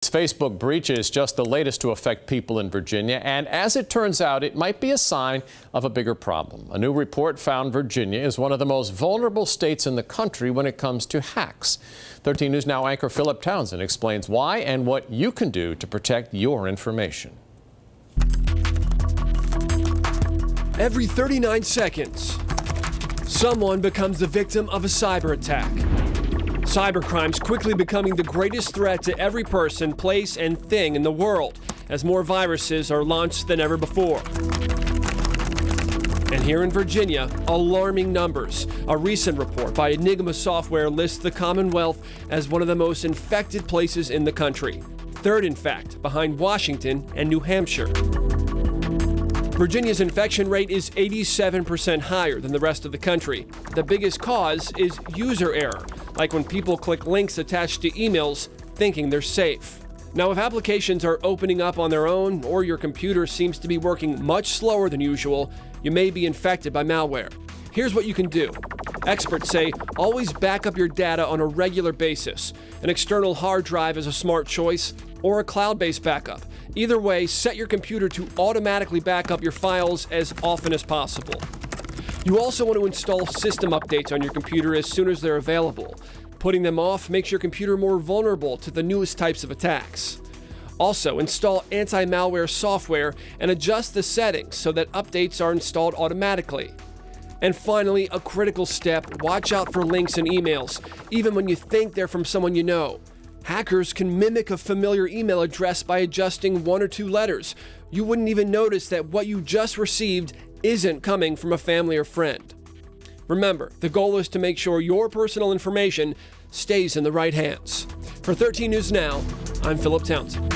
Facebook breach is just the latest to affect people in Virginia, and as it turns out, it might be a sign of a bigger problem. A new report found Virginia is one of the most vulnerable states in the country when it comes to hacks. 13 News Now anchor Philip Townsend explains why and what you can do to protect your information. Every 39 seconds, someone becomes the victim of a cyber attack. Cybercrimes quickly becoming the greatest threat to every person, place, and thing in the world as more viruses are launched than ever before. And here in Virginia, alarming numbers. A recent report by Enigma Software lists the Commonwealth as one of the most infected places in the country. Third, in fact, behind Washington and New Hampshire. Virginia's infection rate is 87% higher than the rest of the country. The biggest cause is user error, like when people click links attached to emails thinking they're safe. Now, if applications are opening up on their own or your computer seems to be working much slower than usual, you may be infected by malware. Here's what you can do. Experts say always back up your data on a regular basis. An external hard drive is a smart choice, or a cloud-based backup. Either way, set your computer to automatically back up your files as often as possible. You also want to install system updates on your computer as soon as they're available. Putting them off makes your computer more vulnerable to the newest types of attacks. Also, install anti-malware software and adjust the settings so that updates are installed automatically. And finally, a critical step, watch out for links in emails, even when you think they're from someone you know. Hackers can mimic a familiar email address by adjusting one or two letters. You wouldn't even notice that what you just received isn't coming from a family or friend. Remember, the goal is to make sure your personal information stays in the right hands. For 13 News Now, I'm Philip Townsend.